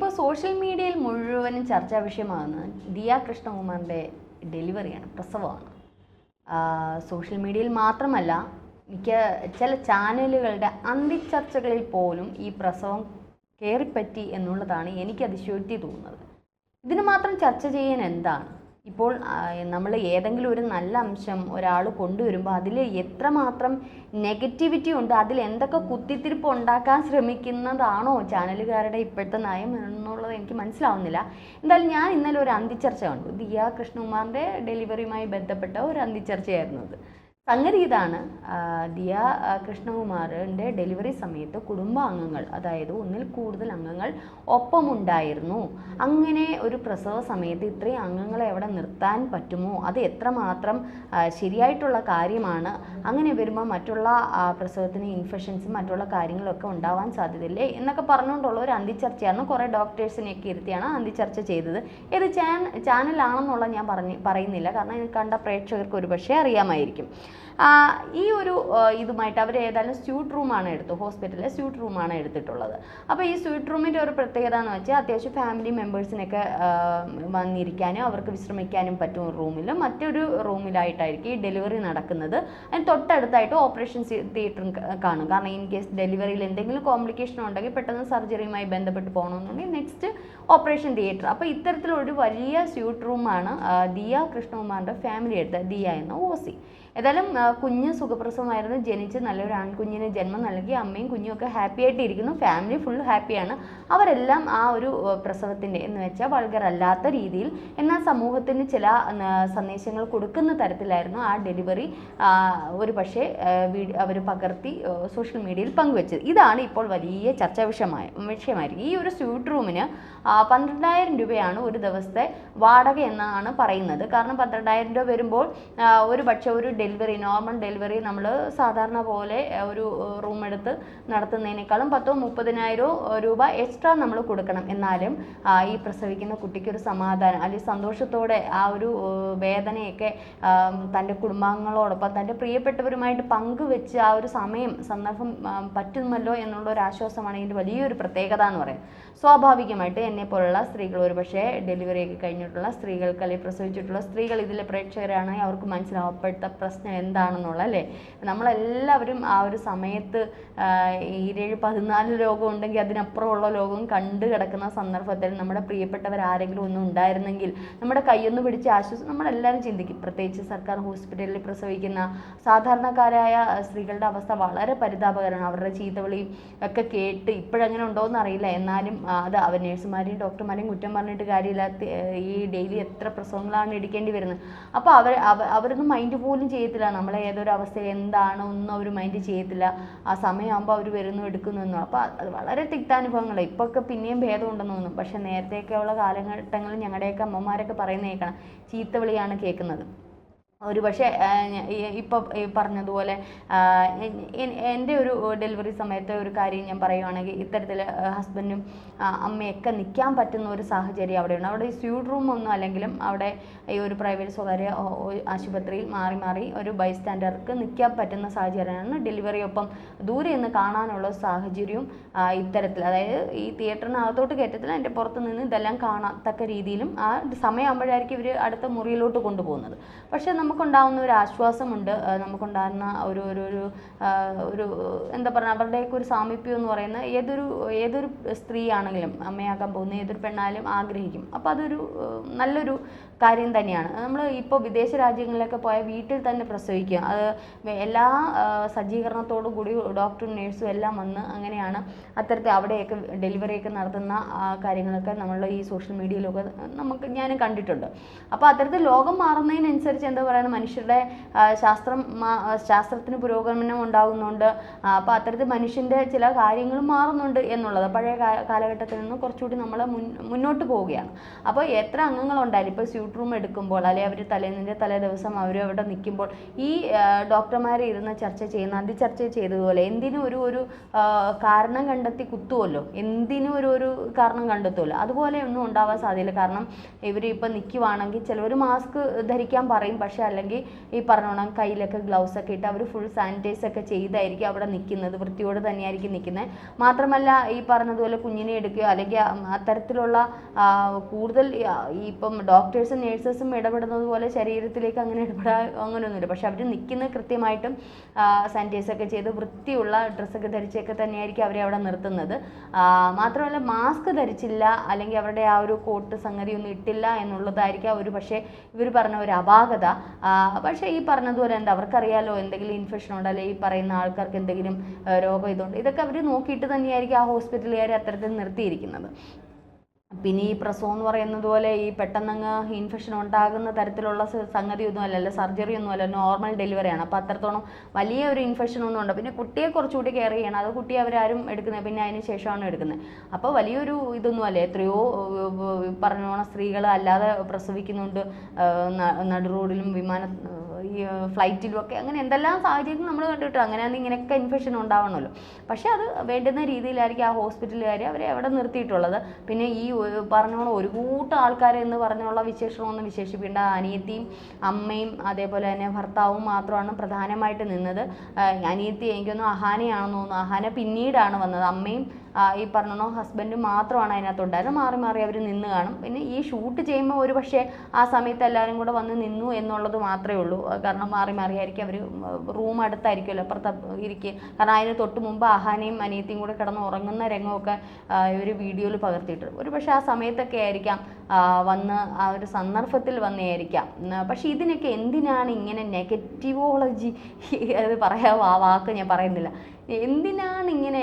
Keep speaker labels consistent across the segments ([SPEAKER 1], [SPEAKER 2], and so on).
[SPEAKER 1] ഇപ്പോൾ സോഷ്യൽ മീഡിയയിൽ മുഴുവനും ചർച്ചാ വിഷയമാകുന്നത് ദിയ കൃഷ്ണകുമാറിൻ്റെ ഡെലിവറിയാണ്, പ്രസവമാണ്. സോഷ്യൽ മീഡിയയിൽ മാത്രമല്ല, ചില ചാനലുകളുടെ അന്തിച്ചർച്ചകളിൽ പോലും ഈ പ്രസവം കയറിപ്പറ്റി എന്നുള്ളതാണ് എനിക്ക് അതിശയോക്തി തോന്നുന്നത്. ഇതിന് മാത്രം ചർച്ച ചെയ്യാൻ എന്താണ്? ഇപ്പോൾ നമ്മൾ ഏതെങ്കിലും ഒരു നല്ല അംശം ഒരാൾ കൊണ്ടുവരുമ്പോൾ അതിൽ എത്രമാത്രം നെഗറ്റിവിറ്റി ഉണ്ട്, അതിൽ എന്തൊക്കെ കുത്തിത്തിരിപ്പ് ഉണ്ടാക്കാൻ ശ്രമിക്കുന്നതാണോ ചാനലുകാരുടെ ഇപ്പോഴത്തെ നയം എന്നുള്ളത് എനിക്ക് മനസ്സിലാവുന്നില്ല. എന്തായാലും ഞാൻ ഇന്നലെ ഒരു അന്തിച്ചർച്ച കണ്ടു. ദിയ കൃഷ്ണകുമാറിൻ്റെ ഡെലിവറിയുമായി ബന്ധപ്പെട്ട ഒരു അന്തിച്ചർച്ചയായിരുന്നു അത്. സംഗതി ഇതാണ്, ദിയ കൃഷ്ണകുമാറിൻ്റെ ഡെലിവറി സമയത്ത് കുടുംബാംഗങ്ങൾ, അതായത് ഒന്നിൽ കൂടുതൽ അംഗങ്ങൾ ഒപ്പമുണ്ടായിരുന്നു. അങ്ങനെ ഒരു പ്രസവ സമയത്ത് ഇത്രയും അംഗങ്ങളെ അവിടെ നിർത്താൻ പറ്റുമോ? അത് എത്രമാത്രം ശരിയായിട്ടുള്ള കാര്യമാണ്? അങ്ങനെ വരുമ്പോൾ മറ്റുള്ള പ്രസവത്തിന് ഇൻഫെക്ഷൻസും മറ്റുള്ള കാര്യങ്ങളൊക്കെ ഉണ്ടാവാൻ സാധ്യതയില്ലേ എന്നൊക്കെ പറഞ്ഞുകൊണ്ടുള്ള ഒരു അന്തിച്ചർച്ചയാണ്. കുറേ ഡോക്ടേഴ്സിനെയൊക്കെ ഇരുത്തിയാണ് അന്തിച്ചർച്ച ചെയ്തത്. ഏത് ചാനലാണെന്നുള്ള ഞാൻ പറയുന്നില്ല, കാരണം ഇത് കണ്ട പ്രേക്ഷകർക്ക് ഒരുപക്ഷെ അറിയാമായിരിക്കും. ഈ ഒരു ഇതുമായിട്ട് അവർ ഏതായാലും സ്യൂട്ട് റൂമാണ് ഹോസ്പിറ്റലിലെ സ്യൂട്ട് റൂമാണ് എടുത്തിട്ടുള്ളത്. അപ്പോൾ ഈ സ്യൂട്ട് റൂമിൻ്റെ ഒരു പ്രത്യേകത എന്ന് വെച്ചാൽ അത്യാവശ്യം ഫാമിലി മെമ്പേഴ്സിനൊക്കെ വന്നിരിക്കാനും അവർക്ക് വിശ്രമിക്കാനും പറ്റും റൂമിൽ. മറ്റൊരു റൂമിലായിട്ടായിരിക്കും ഈ ഡെലിവറി നടക്കുന്നത്. അതിന് തൊട്ടടുത്തായിട്ട് ഓപ്പറേഷൻ തിയേറ്ററും കാണും. കാരണം ഇൻ കേസ് ഡെലിവറിയിൽ എന്തെങ്കിലും കോംപ്ലിക്കേഷൻ ഉണ്ടെങ്കിൽ പെട്ടെന്ന് സർജറിയുമായി ബന്ധപ്പെട്ട് പോകണമെന്നുണ്ടെങ്കിൽ നെക്സ്റ്റ് ഓപ്പറേഷൻ തിയേറ്റർ. അപ്പോൾ ഇത്തരത്തിലൊരു വലിയ സ്യൂട്ട് റൂമാണ് ദിയ കൃഷ്ണകുമാറിൻ്റെ ഫാമിലി എടുത്ത ദിയ എന്ന OC. ഏതായാലും കുഞ്ഞ് സുഖപ്രസവമായിരുന്നു, ജനിച്ച് നല്ലൊരു ആൺകുഞ്ഞിന് ജന്മം നൽകി അമ്മയും കുഞ്ഞും ഒക്കെ ഹാപ്പി ആയിട്ട് ഇരിക്കുന്നു. ഫാമിലി ഫുൾ ഹാപ്പിയാണ്. അവരെല്ലാം ആ ഒരു പ്രസവത്തിൻ്റെ എന്ന് വെച്ചാൽ വൾഗറല്ലാത്ത രീതിയിൽ, എന്നാൽ സമൂഹത്തിന് ചില സന്ദേശങ്ങൾ കൊടുക്കുന്ന തരത്തിലായിരുന്നു ആ ഡെലിവറി ഒരു പക്ഷേ അവർ പകർത്തി സോഷ്യൽ മീഡിയയിൽ പങ്കുവെച്ചത്. ഇതാണ് ഇപ്പോൾ വലിയ ചർച്ചാ വിഷയമായിരിക്കും. ഈ ഒരു സ്യൂട്ട് റൂമിന് 12,000 രൂപയാണ് ഒരു ദിവസത്തെ വാടക എന്നാണ് പറയുന്നത്. കാരണം 12,000 രൂപ വരുമ്പോൾ ഒരു പക്ഷേ ഒരു നോർമൽ ഡെലിവറി നമ്മൾ സാധാരണ പോലെ ഒരു റൂം എടുത്ത് നടത്തുന്നതിനേക്കാളും 10,000-30,000 രൂപ എക്സ്ട്രാ നമ്മൾ കൊടുക്കണം. എന്നാലും ഈ പ്രസവിക്കുന്ന കുട്ടിക്ക് ഒരു സമാധാനം അല്ലെങ്കിൽ സന്തോഷത്തോടെ ആ ഒരു വേദനയൊക്കെ തൻ്റെ കുടുംബാംഗങ്ങളോടൊപ്പം തൻ്റെ പ്രിയപ്പെട്ടവരുമായിട്ട് പങ്കുവെച്ച് ആ ഒരു സന്ദർഭം പറ്റുമല്ലോ എന്നുള്ള ഒരു ആശ്വാസമാണ് ഇതിൻ്റെ വലിയൊരു പ്രത്യേകത എന്ന് പറയുന്നത്. സ്വാഭാവികമായിട്ട് എന്നെ പോലുള്ള സ്ത്രീകൾ, ഒരു പക്ഷേ ഡെലിവറിയൊക്കെ കഴിഞ്ഞിട്ടുള്ള സ്ത്രീകൾക്ക് അല്ലെങ്കിൽ പ്രസവിച്ചിട്ടുള്ള സ്ത്രീകൾ ഇതിലെ പ്രേക്ഷകരാണെങ്കിൽ അവർക്ക് മനസ്സിലാവും അപ്പോഴത്തെ പ്രശ്നം എന്താണെന്നുള്ള, അല്ലേ? നമ്മളെല്ലാവരും ആ ഒരു സമയത്ത് 14 ലോകം ഉണ്ടെങ്കിൽ അതിനപ്പുറമുള്ള ലോകം കണ്ടു കിടക്കുന്ന സന്ദർഭത്തിൽ നമ്മുടെ പ്രിയപ്പെട്ടവർ ആരെങ്കിലും ഒന്നും ഉണ്ടായിരുന്നെങ്കിൽ നമ്മുടെ കൈയൊന്ന് പിടിച്ച് നമ്മളെല്ലാവരും ചിന്തിക്കും. പ്രത്യേകിച്ച് സർക്കാർ ഹോസ്പിറ്റലിൽ പ്രസവിക്കുന്ന സാധാരണക്കാരായ സ്ത്രീകളുടെ അവസ്ഥ വളരെ പരിതാപകരമാണ്. അവരുടെ ചീത്തവിളിയും ഒക്കെ കേട്ട് ഇപ്പോഴങ്ങനെ ഉണ്ടോയെന്ന് അറിയില്ല, എന്നാലും അത് അവർ നേഴ്സുമാരെയും ഡോക്ടർമാരെയും കുറ്റം പറഞ്ഞിട്ട് കാര്യമില്ല. ഈ ഡെയിലി എത്ര പ്രസവങ്ങളാണ് എടുക്കേണ്ടി വരുന്നത്. അപ്പോൾ അവരൊന്നും മൈൻഡ് പോലും ചെയ്യത്തില്ല. നമ്മളെ ഏതൊരു അവസ്ഥയിൽ എന്താണ് ഒന്നും അവർ മൈൻഡ് ചെയ്യത്തില്ല. ആ സമയമാകുമ്പോൾ അവർ വരുന്നു എടുക്കുന്നു എന്നു. അപ്പോൾ അത് വളരെ തിക്താനുഭവങ്ങൾ. ഇപ്പൊക്കെ പിന്നെയും ഭേദമുണ്ടെന്ന് തോന്നും. പക്ഷെ നേരത്തെയൊക്കെയുള്ള കാലഘട്ടങ്ങളിൽ ഞങ്ങളുടെയൊക്കെ അമ്മമാരൊക്കെ പറയുന്ന കേൾക്കണം, ചീത്തവിളിയാണ് കേൾക്കുന്നത്. ഒരു പക്ഷേ ഇപ്പോൾ പറഞ്ഞതുപോലെ എൻ്റെ ഒരു ഡെലിവറി സമയത്തെ ഒരു കാര്യം ഞാൻ പറയുവാണെങ്കിൽ, ഇത്തരത്തിൽ ഹസ്ബൻഡും അമ്മയൊക്കെ നിൽക്കാൻ പറ്റുന്ന ഒരു സാഹചര്യം അവിടെയുണ്ട്. അവിടെ ഈ സ്യൂട്ട് റൂം ഒന്നും അല്ലെങ്കിലും അവിടെ ഈ ഒരു പ്രൈവറ്റ് സ്വകാര്യ ആശുപത്രിയിൽ മാറി ഒരു ബൈസ്റ്റാൻഡർക്ക് നിൽക്കാൻ പറ്റുന്ന സാഹചര്യമാണ്. ഡെലിവറിയൊപ്പം ദൂരെ നിന്ന് കാണാനുള്ള സാഹചര്യവും ഇത്തരത്തിൽ, അതായത് ഈ തിയേറ്ററിനകത്തോട്ട് കയറ്റത്തില്ല, എൻ്റെ പുറത്ത് നിന്ന് ഇതെല്ലാം കാണത്തക്ക രീതിയിലും ആ സമയമാകുമ്പോഴായിരിക്കും ഇവർ അടുത്ത മുറിയിലോട്ട് കൊണ്ടുപോകുന്നത്. പക്ഷേ നമുക്കുണ്ടാകുന്ന ഒരു ആശ്വാസമുണ്ട്. നമുക്കുണ്ടാകുന്ന ഒരു എന്താ പറയുക, അവരുടെയൊക്കെ ഒരു സാമീപ്യം എന്ന് പറയുന്ന ഏതൊരു സ്ത്രീയാണെങ്കിലും, അമ്മയാക്കാൻ പോകുന്ന ഏതൊരു പെണ്ണായാലും ആഗ്രഹിക്കും. അപ്പോൾ അതൊരു നല്ലൊരു കാര്യം തന്നെയാണ്. നമ്മൾ ഇപ്പോൾ വിദേശ രാജ്യങ്ങളിലൊക്കെ പോയാൽ വീട്ടിൽ തന്നെ പ്രസവിക്കുക, അത് എല്ലാ സജ്ജീകരണത്തോടു കൂടി ഡോക്ടറും നേഴ്സും എല്ലാം വന്ന് അങ്ങനെയാണ് അത്തരത്തിൽ അവിടെയൊക്കെ ഡെലിവറിയൊക്കെ നടത്തുന്ന കാര്യങ്ങളൊക്കെ നമ്മൾ ഈ സോഷ്യൽ മീഡിയയിലൊക്കെ ഞാനും കണ്ടിട്ടുണ്ട്. അപ്പോൾ അത്തരത്തിൽ ലോകം മാറുന്നതിനനുസരിച്ച് എന്താ പറയുക, മനുഷ്യരുടെ ശാസ്ത്രത്തിന് പുരോഗമനം ഉണ്ടാകുന്നുണ്ട്. അപ്പോൾ അത്തരത്തിൽ മനുഷ്യൻ്റെ ചില കാര്യങ്ങൾ മാറുന്നുണ്ട് എന്നുള്ളത്. പഴയ കാലഘട്ടത്തിൽ നിന്ന് കുറച്ചുകൂടി നമ്മൾ മുന്നോട്ട് പോവുകയാണ്. അപ്പോൾ എത്ര അംഗങ്ങളുണ്ടായാലും ഇപ്പോൾ സ്യൂട്ട് റൂം എടുക്കുമ്പോൾ അല്ലെങ്കിൽ അവർ തലേ ദിവസം അവർ അവിടെ നിൽക്കുമ്പോൾ ഈ ഡോക്ടർമാരെ ഇരുന്ന് അതിചർച്ച ചെയ്തതുപോലെ എന്തിനും ഒരു കാരണം കണ്ടെത്തി കുത്തുമല്ലോ, എന്തിനും ഒരു കാരണം കണ്ടെത്തുമല്ലോ, അതുപോലെ ഒന്നും ഉണ്ടാവാൻ സാധ്യതയില്ല. കാരണം ഇവർ ഇപ്പം നിൽക്കുവാണെങ്കിൽ ചിലവർ മാസ്ക് ധരിക്കാൻ പറയും, പക്ഷേ അല്ലെങ്കിൽ ഈ പറഞ്ഞോണം കയ്യിലൊക്കെ ഗ്ലൗസൊക്കെ ഇട്ട് അവർ ഫുൾ സാനിറ്റൈസൊക്കെ ചെയ്തായിരിക്കും അവിടെ നിൽക്കുന്നത്, വൃത്തിയോട് തന്നെയായിരിക്കും നിൽക്കുന്നത്. മാത്രമല്ല ഈ പറഞ്ഞതുപോലെ കുഞ്ഞിനെ എടുക്കുകയോ അല്ലെങ്കിൽ അത്തരത്തിലുള്ള കൂടുതൽ ഇപ്പം ഡോക്ടേഴ്സും നേഴ്സസും ഇടപെടുന്നത് പോലെ ശരീരത്തിലേക്ക് അങ്ങനെ അങ്ങനെയൊന്നുമില്ല. പക്ഷെ അവർ നിൽക്കുന്നത് കൃത്യമായിട്ടും സാനിറ്റൈസൊക്കെ ചെയ്ത് വൃത്തിയുള്ള ഡ്രസ്സൊക്കെ ധരിച്ചൊക്കെ തന്നെയായിരിക്കും അവരെ അവിടെ നിർത്തുന്നത്. മാത്രമല്ല മാസ്ക് ധരിച്ചില്ല അല്ലെങ്കിൽ അവരുടെ ആ ഒരു കോട്ട് സംഗതി ഒന്നും ഇട്ടില്ല എന്നുള്ളതായിരിക്കും ഒരു പക്ഷേ ഇവർ പറഞ്ഞ ഒരു അപാകത. പക്ഷേ ഈ പറഞ്ഞതുപോലെ എന്താ അവർക്കറിയാലോ എന്തെങ്കിലും ഇൻഫെക്ഷൻ ഉണ്ടോ അല്ലെങ്കിൽ ഈ പറയുന്ന ആൾക്കാർക്ക് എന്തെങ്കിലും രോഗം ഇതുണ്ട്, ഇതൊക്കെ അവർ നോക്കിയിട്ട് തന്നെയായിരിക്കും ആ ഹോസ്പിറ്റലുകാരെ അത്തരത്തിൽ നിർത്തിയിരിക്കുന്നത്. പിന്നെ ഈ പ്രസവം എന്ന് പറയുന്നത് പോലെ ഈ പെട്ടെന്നങ്ങ് ഇൻഫെക്ഷൻ ഉണ്ടാകുന്ന തരത്തിലുള്ള സംഗതിയൊന്നും അല്ലല്ലോ, സർജറി ഒന്നും അല്ല, നോർമൽ ഡെലിവറിയാണ്. അപ്പോൾ അത്രത്തോളം വലിയ ഒരു ഇൻഫെക്ഷൻ ഒന്നും ഉണ്ട്. പിന്നെ കുട്ടിയെ കുറച്ചുകൂടി കെയർ ചെയ്യണം, അത് കുട്ടിയെ അവരാരും എടുക്കുന്നത് പിന്നെ അതിന് ശേഷമാണ് എടുക്കുന്നത്. അപ്പോൾ വലിയൊരു ഇതൊന്നും അല്ലേ, എത്രയോ പറഞ്ഞോണം സ്ത്രീകൾ അല്ലാതെ പ്രസവിക്കുന്നുണ്ട്, നടു റോഡിലും ഈ ഫ്ലൈറ്റിലും ഒക്കെ, അങ്ങനെ എന്തെല്ലാം സാഹചര്യം നമ്മൾ കണ്ടിട്ട്. അങ്ങനെയാണെങ്കിൽ ഇങ്ങനെയൊക്കെ ഇൻഫെക്ഷൻ ഉണ്ടാവണമല്ലോ. പക്ഷേ അത് വേണ്ടുന്ന രീതിയിലായിരിക്കും ആ ഹോസ്പിറ്റലുകാർ അവരെ അവിടെ നിർത്തിയിട്ടുള്ളത്. പിന്നെ ഈ പറഞ്ഞോളം ഒരു കൂട്ടം ആൾക്കാരെ എന്ന് പറഞ്ഞുള്ള വിശേഷണമൊന്നും വിശേഷിപ്പിക്കേണ്ട. അനിയത്തിയും അമ്മയും അതേപോലെ തന്നെ ഭർത്താവും മാത്രമാണ് പ്രധാനമായിട്ട് നിന്നത്. അനിയത്തി എനിക്കൊന്നും അഹാനയാണെന്ന് തോന്നുന്നു, അഹാന പിന്നീടാണ് വന്നത്. അമ്മയും ഈ പറഞ്ഞോ ഹസ്ബൻഡും മാത്രമാണ് അതിനകത്തുണ്ടായിരുന്നത്. മാറി മാറി അവർ നിന്ന് കാണും. പിന്നെ ഈ ഷൂട്ട് ചെയ്യുമ്പോൾ ഒരു പക്ഷേ ആ സമയത്ത് എല്ലാവരും കൂടെ വന്ന് നിന്നു എന്നുള്ളത് മാത്രമേ ഉള്ളൂ. കാരണം മാറി മാറിയായിരിക്കും അവർ റൂം അടുത്തായിരിക്കുമല്ലോ അപ്പുറത്ത് ഇരിക്കുക. കാരണം അതിന് തൊട്ട് മുമ്പ് അഹാനയും അനിയത്തിയും കൂടെ കിടന്ന് ഉറങ്ങുന്ന രംഗമൊക്കെ ഇവർ വീഡിയോയിൽ പകർത്തിയിട്ടുണ്ട്. ഒരു പക്ഷേ ആ സമയത്തൊക്കെ ആയിരിക്കാം വന്ന് ആ ഒരു സന്ദർഭത്തിൽ വന്നേയിരിക്കാം. പക്ഷേ ഇതിനൊക്കെ എന്തിനാണ് ഇങ്ങനെ നെഗറ്റീവോളജി അത് പറയാമോ, ആ വാക്ക് ഞാൻ പറയുന്നില്ല. എന്തിനാണ് ഇങ്ങനെ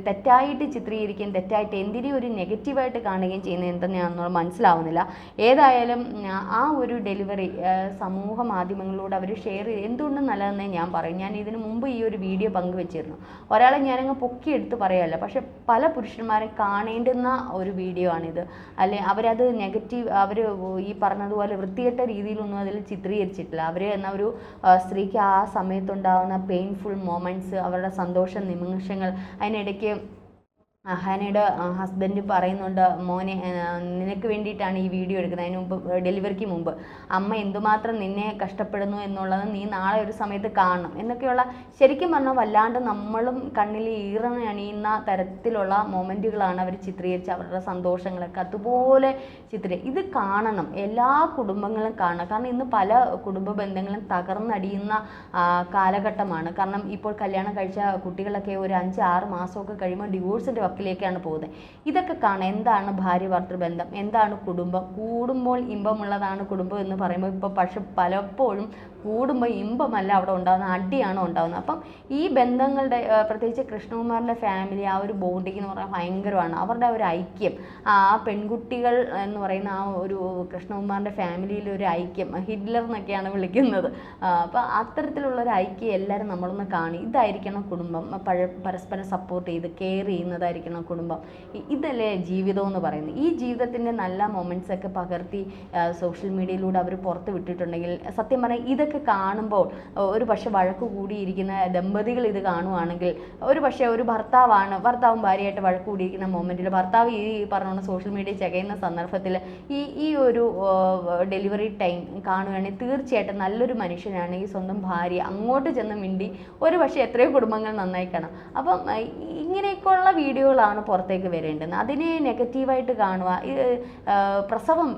[SPEAKER 1] തെറ്റായിട്ട് ചിത്രീകരിക്കുകയും തെറ്റായിട്ട് എന്തിനും ഒരു നെഗറ്റീവായിട്ട് കാണുകയും ചെയ്യുന്നത് എന്തെന്നാണെന്നുള്ള മനസ്സിലാവുന്നില്ല. ഏതായാലും ആ ഒരു ഡെലിവറി സമൂഹ മാധ്യമങ്ങളിലൂടെ അവർ ഷെയർ ചെയ്ത് എന്തുകൊണ്ടും നല്ലതെന്നേ ഞാൻ പറയും. ഞാൻ ഇതിനു മുമ്പ് ഈ ഒരു വീഡിയോ പങ്കുവെച്ചിരുന്നു. ഒരാളെ ഞാനങ്ങ് പൊക്കിയെടുത്ത് പറയുകയല്ല, പക്ഷെ പല പുരുഷന്മാരും കാണേണ്ടുന്ന ഒരു വീഡിയോ ആണിത്. അല്ലെ അവരത് നെഗറ്റീവ്, അവർ ഈ പറഞ്ഞതുപോലെ വൃത്തികെട്ട രീതിയിലൊന്നും അതിൽ ചിത്രീകരിച്ചിട്ടില്ല. അവർ എന്ന ഒരു സ്ത്രീക്ക് ആ സമയത്തുണ്ടാകുന്ന പെയിൻഫുൾ മൊമെൻറ്റ്സ്, അവരുടെ സന്തോഷ നിമിഷങ്ങൾ, അതിനിടയ്ക്ക് അഹാനയുടെ ഹസ്ബൻഡ് പറയുന്നുണ്ട്, മോനെ നിനക്ക് വേണ്ടിയിട്ടാണ് ഈ വീഡിയോ എടുക്കുന്നത്. അതിന് മുമ്പ് ഡെലിവറിക്ക് മുമ്പ് അമ്മ എന്തുമാത്രം നിന്നെ കഷ്ടപ്പെടുന്നു എന്നുള്ളത് നീ നാളെ ഒരു സമയത്ത് കാണണം എന്നൊക്കെയുള്ള, ശരിക്കും പറഞ്ഞാൽ വല്ലാണ്ട് നമ്മളും കണ്ണിൽ ഈറനണിയുന്ന തരത്തിലുള്ള മൊമെൻറ്റുകളാണ് അവർ ചിത്രീകരിച്ച് അവരുടെ സന്തോഷങ്ങളൊക്കെ അതുപോലെ ഇത് കാണണം, എല്ലാ കുടുംബങ്ങളും കാണണം. കാരണം ഇന്ന് പല കുടുംബ ബന്ധങ്ങളും തകർന്നടിയുന്ന കാലഘട്ടമാണ്. കാരണം ഇപ്പോൾ കല്യാണം കഴിച്ച കുട്ടികളൊക്കെ ഒരു 5-6 മാസമൊക്കെ കഴിയുമ്പോൾ ഡിവോഴ്സിൻ്റെ വക്കിലേക്കാണ് പോകുന്നത്. ഇതൊക്കെ കാണാം. എന്താണ് ഭാര്യ ഭർത്തൃ ബന്ധം, എന്താണ് കുടുംബം, കൂടുമ്പോൾ ഇമ്പമുള്ളതാണ് കുടുംബം എന്ന് പറയുമ്പോൾ ഇപ്പോൾ പക്ഷെ പലപ്പോഴും കൂടുമ്പോൾ ഇമ്പമല്ല അവിടെ ഉണ്ടാകുന്ന, അടിയാണ് ഉണ്ടാകുന്നത്. അപ്പം ഈ ബന്ധങ്ങളുടെ പ്രത്യേകിച്ച് കൃഷ്ണകുമാറിൻ്റെ ഫാമിലി ആ ഒരു ബോണ്ടിങ് എന്ന് പറഞ്ഞാൽ ഭയങ്കരമാണ്. അവരുടെ ഒരു ഐക്യം, ആ പെൺകുട്ടികൾ എന്ന് പറയുന്ന ആ ഒരു കൃഷ്ണകുമാറിൻ്റെ ഫാമിലിയിലെ ഒരു ഐക്യം, ഹിറ്റ്ലർ എന്നൊക്കെയാണ് വിളിക്കുന്നത്. അപ്പോൾ അത്തരത്തിലുള്ളൊരു ഐക്യം എല്ലാവരും നമ്മളൊന്ന് കാണി. ഇതായിരിക്കണം കുടുംബം, പരസ്പരം സപ്പോർട്ട് ചെയ്ത് കെയർ ചെയ്യുന്നതായിരിക്കണം കുടുംബം. ഇതല്ലേ ജീവിതം എന്ന് പറയുന്നത്. ഈ ജീവിതത്തിൻ്റെ നല്ല മൊമെൻറ്റ്സ് ഒക്കെ പകർത്തി സോഷ്യൽ മീഡിയയിലൂടെ അവർ പുറത്ത് വിട്ടിട്ടുണ്ടെങ്കിൽ സത്യം പറഞ്ഞാൽ ഇതൊക്കെ കാണുമ്പോൾ ഒരു പക്ഷെ വഴക്ക് കൂടിയിരിക്കുന്ന ദമ്പതികൾ ഇത് കാണുവാണെങ്കിൽ, ഒരു പക്ഷേ ഒരു ഭർത്താവും ഭാര്യയായിട്ട് വഴക്ക് കൂടിയിരിക്കുന്ന മൊമെൻറ്റിൽ ഭർത്താവ് ഈ പറഞ്ഞ സോഷ്യൽ മീഡിയ ചകയുന്ന സന്ദർഭത്തിൽ ഈ ഒരു ഡെലിവറി ടൈം കാണുകയാണെങ്കിൽ തീർച്ചയായിട്ടും നല്ലൊരു മനുഷ്യനാണ് ഈ സ്വന്തം ഭാര്യ അങ്ങോട്ട് ചെന്ന് മിണ്ടി ഒരു പക്ഷേ എത്രയോ കുടുംബങ്ങൾ നന്നായി കാണാം. അപ്പം ഇങ്ങനെയൊക്കെയുള്ള വീഡിയോകളാണ് പുറത്തേക്ക് വരേണ്ടത്. അതിനെ നെഗറ്റീവായിട്ട് കാണുക, പ്രസവം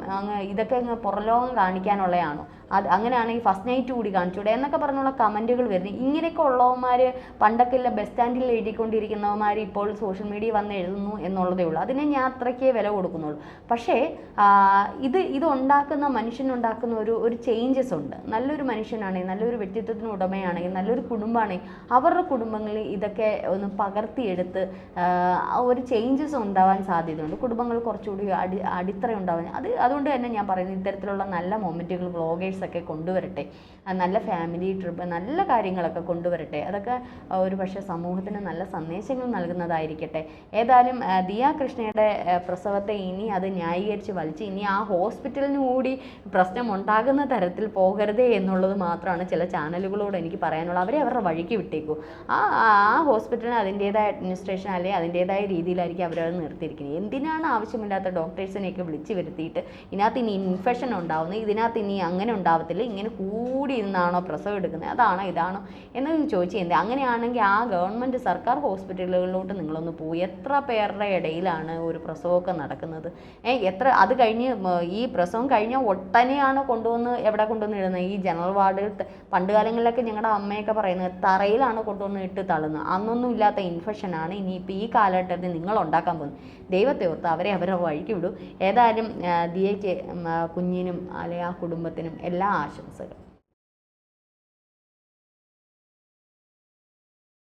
[SPEAKER 1] ഇതൊക്കെ പുറലോകം കാണിക്കാനുള്ളതാണോ, അങ്ങനെയാണെങ്കിൽ ഫസ്റ്റ് നൈറ്റ് കൂടി കാണിച്ചൂടെ എന്നൊക്കെ പറഞ്ഞുള്ള കമൻറ്റുകൾ വരുന്നത്. ഇങ്ങനെയൊക്കെ ഉള്ളവന്മാർ പണ്ടൊക്കെ ഇല്ല ബസ് സ്റ്റാൻഡിൽ എഴുതിക്കൊണ്ടിരിക്കുന്നവന്മാർ ഇപ്പോൾ സോഷ്യൽ മീഡിയ വന്ന് എഴുതുന്നു എന്നുള്ളതേ ഉള്ളൂ. അതിനെ ഞാൻ അത്രയ്ക്കേ വില കൊടുക്കുന്നുള്ളൂ. പക്ഷേ ഇത് ഉണ്ടാക്കുന്ന മനുഷ്യനുണ്ടാക്കുന്ന ഒരു ചേഞ്ചസ് ഉണ്ട്. നല്ലൊരു മനുഷ്യനാണെങ്കിൽ, നല്ലൊരു വ്യക്തിത്വത്തിന് ഉടമയാണെങ്കിൽ, നല്ലൊരു കുടുംബമാണെങ്കിൽ അവരുടെ കുടുംബങ്ങളിൽ ഇതൊക്കെ ഒന്ന് പകർത്തിയെടുത്ത് ഒരു ചേഞ്ചസ് ഉണ്ടാവാൻ സാധ്യതയുണ്ട്. കുടുംബങ്ങൾ കുറച്ചുകൂടി അടിത്തറ ഉണ്ടാവാൻ അതുകൊണ്ട് തന്നെ ഞാൻ പറയുന്നത് ഇത്തരത്തിലുള്ള നല്ല മൊമെൻറ്റുകൾ വ്ളോഗേഴ്സ് ഒക്കെ കൊണ്ടുവരട്ടെ, നല്ല ഫാമിലി ട്രിപ്പ്, നല്ല കാര്യങ്ങളൊക്കെ കൊണ്ടുവരട്ടെ. അതൊക്കെ ഒരു പക്ഷേ സമൂഹത്തിന് നല്ല സന്ദേശങ്ങൾ നൽകുന്നതായിരിക്കട്ടെ. ഏതായാലും ദിയ കൃഷ്ണയുടെ പ്രസവത്തെ ഇനി അത് ന്യായീകരിച്ച് വലിച്ച് ഇനി ആ ഹോസ്പിറ്റലിന് കൂടി പ്രശ്നം ഉണ്ടാകുന്ന തരത്തിൽ പോകരുതേ എന്നുള്ളത് മാത്രമാണ് ചില ചാനലുകളോട് എനിക്ക് പറയാനുള്ളത്. അവരെ അവരുടെ വഴിക്ക് വിട്ടേക്കൂ. ആ ഹോസ്പിറ്റലിന് അതിൻ്റേതായ അഡ്മിനിസ്ട്രേഷൻ അല്ലെങ്കിൽ അതിൻ്റേതായ രീതിയിലായിരിക്കും അവരത് നിർത്തിയിരിക്കുന്നത്. എന്തിനാണ് ആവശ്യമില്ലാത്ത ഡോക്ടേഴ്സിനെയൊക്കെ വിളിച്ച് വരുത്തിയിട്ട് ഇതിനകത്ത് ഇനി ഇൻഫെക്ഷൻ ഉണ്ടാവുന്നു, ഇതിനകത്ത് ഇനി അങ്ങനെ ഉണ്ടാവും, ഉണ്ടാവത്തില്ല, ഇങ്ങനെ കൂടി ഇരുന്നാണോ പ്രസവം എടുക്കുന്നത്, അതാണോ ഇതാണോ എന്നൊക്കെ ചോദിച്ചു കഴിഞ്ഞാൽ, അങ്ങനെയാണെങ്കിൽ ആ ഗവൺമെൻറ് സർക്കാർ ഹോസ്പിറ്റലുകളിലോട്ട് നിങ്ങളൊന്ന് പോയി, എത്ര പേരുടെ ഇടയിലാണ് ഒരു പ്രസവമൊക്കെ നടക്കുന്നത്. എത്ര അത് കഴിഞ്ഞ് ഈ പ്രസവം കഴിഞ്ഞാൽ ഒട്ടനെയാണ് കൊണ്ടുവന്ന് എവിടെ കൊണ്ടുവന്ന് ഇടുന്നത്, ഈ ജനറൽ വാർഡിൽ പണ്ട് കാലങ്ങളിലൊക്കെ ഞങ്ങളുടെ അമ്മയൊക്കെ പറയുന്നത് തറയിലാണ് കൊണ്ടുവന്ന് ഇട്ട് തള്ളുന്നത്. അന്നൊന്നും ഇല്ലാത്ത ഇൻഫെക്ഷനാണ് ഇനിയിപ്പോൾ ഈ കാലഘട്ടത്തിൽ നിങ്ങൾ ഉണ്ടാക്കാൻ പോകുന്നത്. ദൈവത്തെ ഓർത്ത് അവരെ അവരുടെ വഴിക്ക് വിടും. ഏതായാലും ദിയയ്ക്ക് കുഞ്ഞിനും അല്ലെങ്കിൽ ആ കുടുംബത്തിനും എല്ലാ ആശംസകളും.